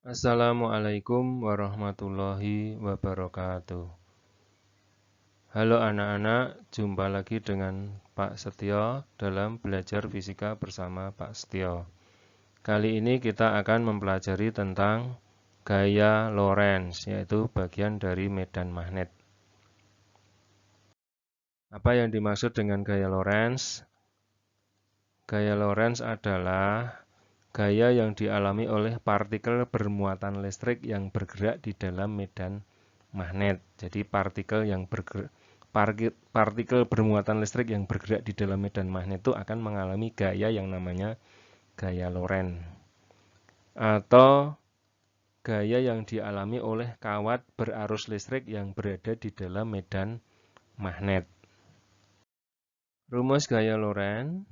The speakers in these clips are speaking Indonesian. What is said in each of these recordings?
Assalamualaikum warahmatullahi wabarakatuh. Halo anak-anak, jumpa lagi dengan Pak Setio dalam belajar fisika bersama Pak Setio. Kali ini kita akan mempelajari tentang gaya Lorentz, yaitu bagian dari medan magnet. Apa yang dimaksud dengan gaya Lorentz? Gaya Lorentz adalah gaya yang dialami oleh partikel bermuatan listrik yang bergerak di dalam medan magnet. Jadi partikel bermuatan listrik yang bergerak di dalam medan magnet itu akan mengalami gaya yang namanya gaya Lorentz. Atau gaya yang dialami oleh kawat berarus listrik yang berada di dalam medan magnet. Rumus gaya Lorentz.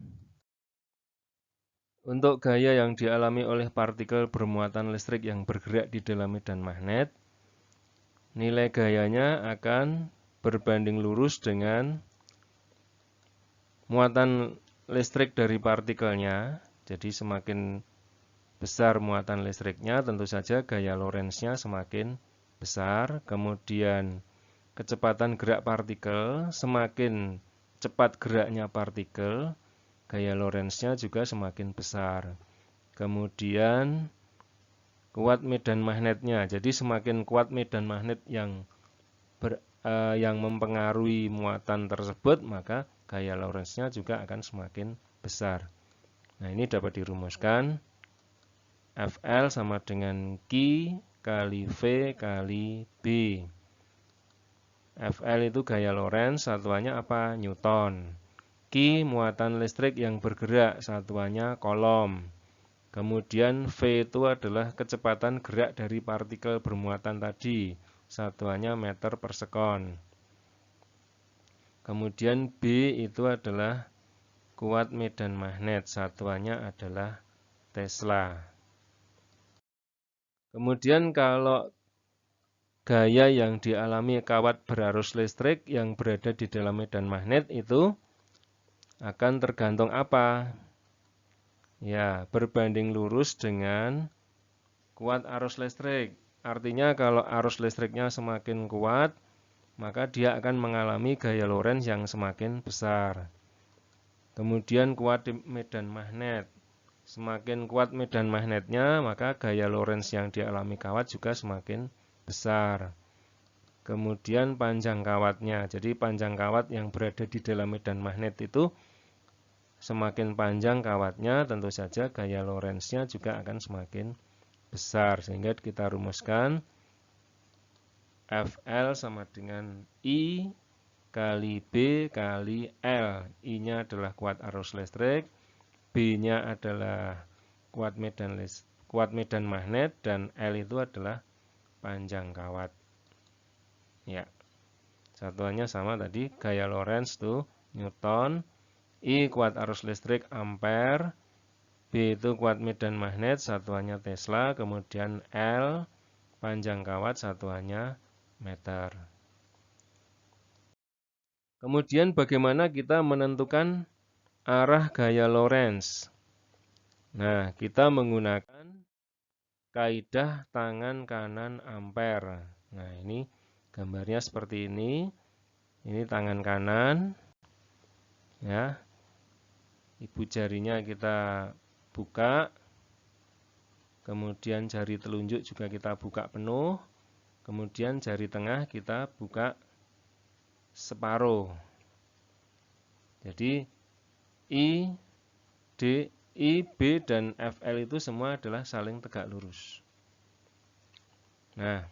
Untuk gaya yang dialami oleh partikel bermuatan listrik yang bergerak di dalam medan magnet, nilai gayanya akan berbanding lurus dengan muatan listrik dari partikelnya. Jadi semakin besar muatan listriknya, tentu saja gaya Lorentz-nya semakin besar. Kemudian kecepatan gerak partikel, semakin cepat geraknya partikel, gaya Lorentz-nya juga semakin besar. Kemudian kuat medan magnetnya. Jadi semakin kuat medan magnet yang mempengaruhi muatan tersebut, maka gaya Lorentz-nya juga akan semakin besar. Nah, ini dapat dirumuskan. Fl sama dengan Q kali V kali B. Fl itu gaya Lorentz, satuannya apa? Newton. Q muatan listrik yang bergerak, satuannya Coulomb. Kemudian V itu adalah kecepatan gerak dari partikel bermuatan tadi, satuannya meter per sekon. Kemudian B itu adalah kuat medan magnet, satuannya adalah Tesla. Kemudian kalau gaya yang dialami kawat berarus listrik yang berada di dalam medan magnet itu akan tergantung apa? Ya, berbanding lurus dengan kuat arus listrik. Artinya kalau arus listriknya semakin kuat, maka dia akan mengalami gaya Lorentz yang semakin besar. Kemudian kuat medan magnet. Semakin kuat medan magnetnya, maka gaya Lorentz yang dialami kawat juga semakin besar. Kemudian panjang kawatnya. Jadi panjang kawat yang berada di dalam medan magnet itu semakin panjang kawatnya, tentu saja gaya Lorentz-nya juga akan semakin besar. Sehingga kita rumuskan Fl sama dengan I kali B kali L. I-nya adalah kuat arus listrik, B-nya adalah kuat medan magnet, dan L itu adalah panjang kawat. Ya, satuannya sama tadi, gaya Lorentz tuh Newton, I kuat arus listrik ampere, B itu kuat medan magnet, satuannya Tesla, kemudian L panjang kawat, satuannya meter. Kemudian bagaimana kita menentukan arah gaya Lorentz? Nah, kita menggunakan kaidah tangan kanan ampere. Nah, ini gambarnya seperti ini. Ini tangan kanan. Ya. Ibu jarinya kita buka. Kemudian jari telunjuk juga kita buka penuh. Kemudian jari tengah kita buka separuh. Jadi I, D, I, B, dan Fl itu semua adalah saling tegak lurus. Nah,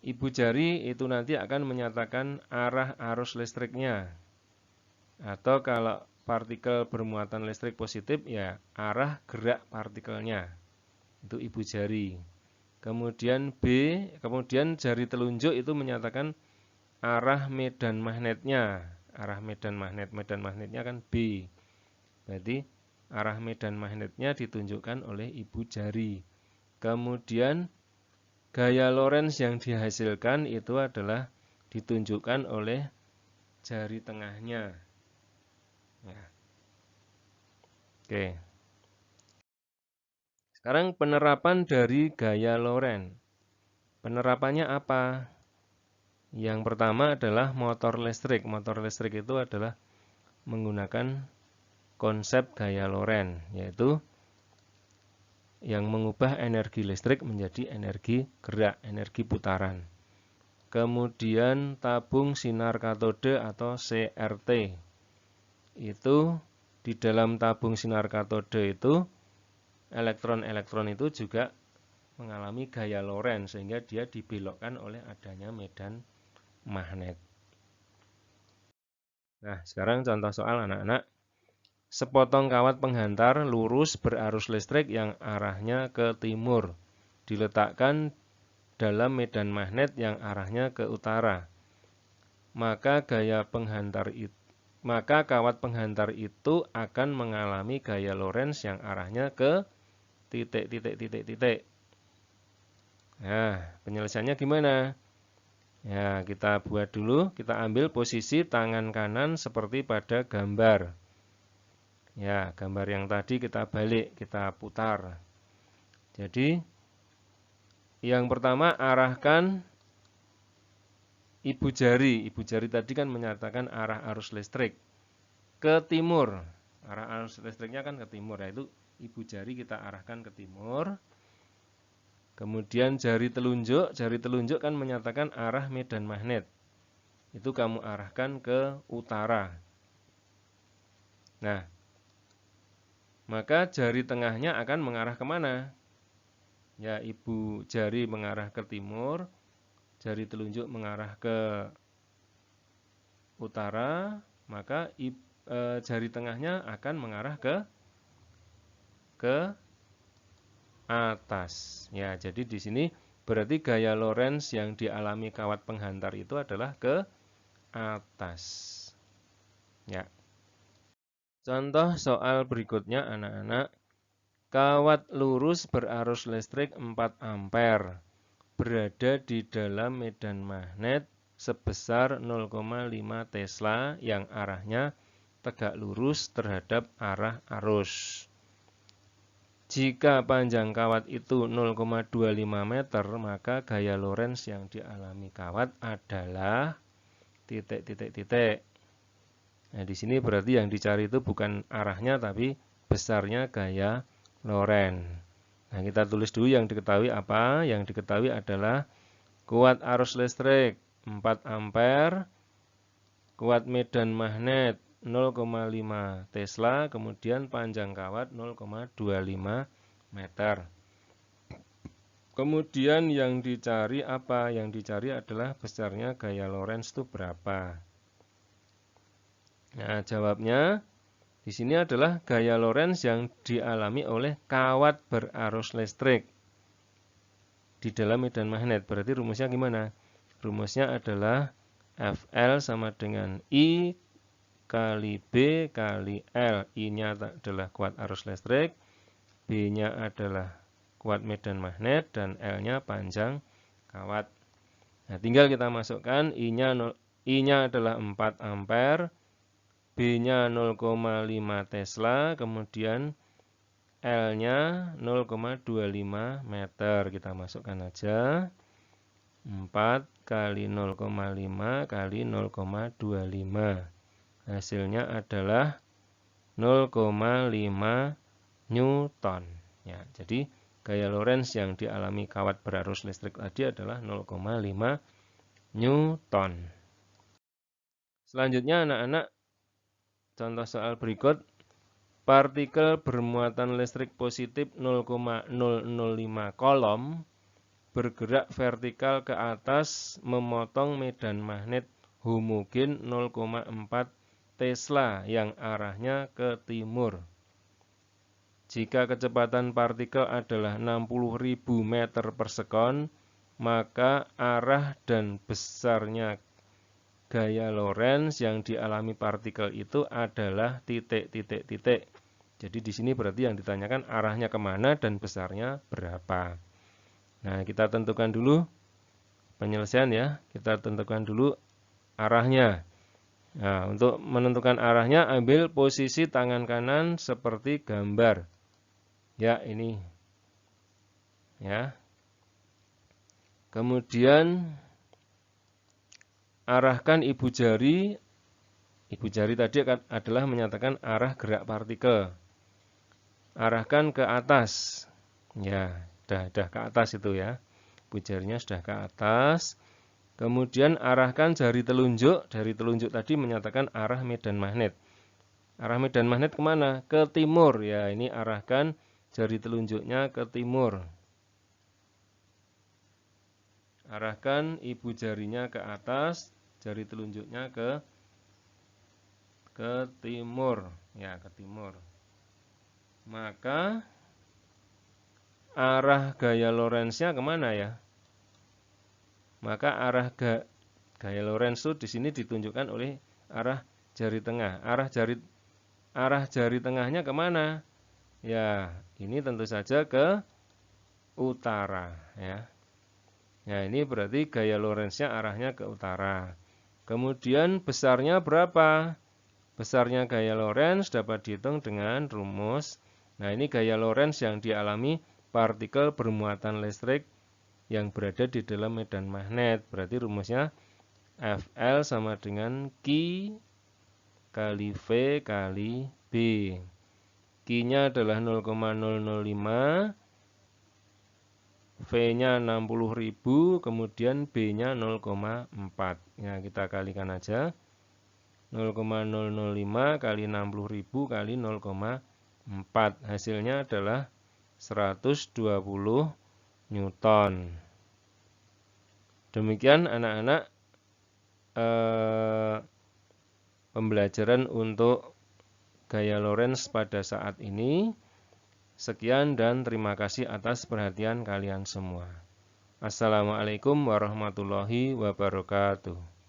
ibu jari itu nanti akan menyatakan arah arus listriknya. Atau kalau partikel bermuatan listrik positif, ya arah gerak partikelnya. Itu ibu jari. Kemudian kemudian jari telunjuk itu menyatakan arah medan magnetnya. Arah medan magnetnya kan B. Berarti arah medan magnetnya ditunjukkan oleh ibu jari. Kemudian gaya Lorentz yang dihasilkan itu adalah ditunjukkan oleh jari tengahnya. Ya. Oke. Sekarang penerapan dari gaya Lorentz. Penerapannya apa? Yang pertama adalah motor listrik. Motor listrik itu adalah menggunakan konsep gaya Lorentz, yaitu yang mengubah energi listrik menjadi energi gerak, energi putaran. Kemudian tabung sinar katode atau CRT. Itu di dalam tabung sinar katode itu elektron-elektron itu juga mengalami gaya Lorentz sehingga dia dibelokkan oleh adanya medan magnet. Nah, sekarang contoh soal anak-anak. Sepotong kawat penghantar lurus berarus listrik yang arahnya ke timur diletakkan dalam medan magnet yang arahnya ke utara. Maka kawat penghantar itu akan mengalami gaya Lorentz yang arahnya ke titik. Nah, penyelesaiannya gimana? Ya, kita buat dulu, kita ambil posisi tangan kanan seperti pada gambar. Ya, gambar yang tadi kita balik, kita putar. Jadi, yang pertama arahkan ibu jari. Ibu jari tadi kan menyatakan arah arus listrik ke timur. Arah arus listriknya kan ke timur, yaitu ibu jari kita arahkan ke timur. Kemudian jari telunjuk kan menyatakan arah medan magnet. Itu kamu arahkan ke utara. Nah, maka jari tengahnya akan mengarah kemana? Ya, ibu jari mengarah ke timur, jari telunjuk mengarah ke utara, maka jari tengahnya akan mengarah ke atas. Ya, jadi di sini berarti gaya Lorentz yang dialami kawat penghantar itu adalah ke atas. Ya. Contoh soal berikutnya anak-anak. Kawat lurus berarus listrik 4 ampere berada di dalam medan magnet sebesar 0,5 Tesla yang arahnya tegak lurus terhadap arah arus. Jika panjang kawat itu 0,25 meter, maka gaya Lorentz yang dialami kawat adalah titik. Nah, di sini berarti yang dicari itu bukan arahnya tapi besarnya gaya Lorentz. Nah, kita tulis dulu yang diketahui apa? Yang diketahui adalah kuat arus listrik 4 ampere, kuat medan magnet 0,5 Tesla, kemudian panjang kawat 0,25 meter. Kemudian yang dicari apa? Yang dicari adalah besarnya gaya Lorentz itu berapa? Nah, jawabnya di sini adalah gaya Lorentz yang dialami oleh kawat berarus listrik di dalam medan magnet. Berarti rumusnya gimana? Rumusnya adalah FL sama dengan I kali B kali L. I-nya adalah kuat arus listrik, B-nya adalah kuat medan magnet, dan L-nya panjang kawat. Nah, tinggal kita masukkan I-nya adalah 4 ampere, B-nya 0,5 Tesla, kemudian L-nya 0,25 meter. Kita masukkan aja. 4 kali 0,5 kali 0,25. Hasilnya adalah 0,5 Newton. Ya, jadi gaya Lorentz yang dialami kawat berarus listrik tadi adalah 0,5 Newton. Selanjutnya anak-anak, contoh soal berikut, partikel bermuatan listrik positif 0,005 kolom bergerak vertikal ke atas memotong medan magnet homogen 0,4 Tesla yang arahnya ke timur. Jika kecepatan partikel adalah 60.000 meter per sekon, maka arah dan besarnya gaya Lorentz yang dialami partikel itu adalah titik. Jadi di sini berarti yang ditanyakan arahnya kemana dan besarnya berapa. Nah, kita tentukan dulu penyelesaian ya. Kita tentukan dulu arahnya. Nah, untuk menentukan arahnya ambil posisi tangan kanan seperti gambar. Ya, ini ya. Kemudian arahkan ibu jari tadi adalah menyatakan arah gerak partikel. Arahkan ke atas. Ya, sudah ke atas itu ya. Ibu jarinya sudah ke atas. Kemudian arahkan jari telunjuk. Jari telunjuk tadi menyatakan arah medan magnet. Arah medan magnet kemana? Ke timur. Ya, ini arahkan jari telunjuknya ke timur. Arahkan ibu jarinya ke atas. Jari telunjuknya ke timur. Ya, ke timur. Maka arah gaya Lorentz-nya kemana ya? Maka arah gaya Lorentz itu di sini ditunjukkan oleh arah jari tengah. Arah jari tengahnya kemana? Ya, ini tentu saja ke utara ya. Nah, ini berarti gaya Lorentz-nya arahnya ke utara. Kemudian besarnya berapa? Besarnya gaya Lorentz dapat dihitung dengan rumus. Nah, ini gaya Lorentz yang dialami partikel bermuatan listrik yang berada di dalam medan magnet. Berarti rumusnya Fl sama dengan Q kali V kali B. Q-nya adalah 0,005, V-nya 60.000, kemudian B-nya 0,4. Ya, kita kalikan aja. 0,005 kali 60.000 kali 0,4. Hasilnya adalah 120 Newton. Demikian anak-anak pembelajaran untuk gaya Lorentz pada saat ini. Sekian dan terima kasih atas perhatian kalian semua. Assalamualaikum warahmatullahi wabarakatuh.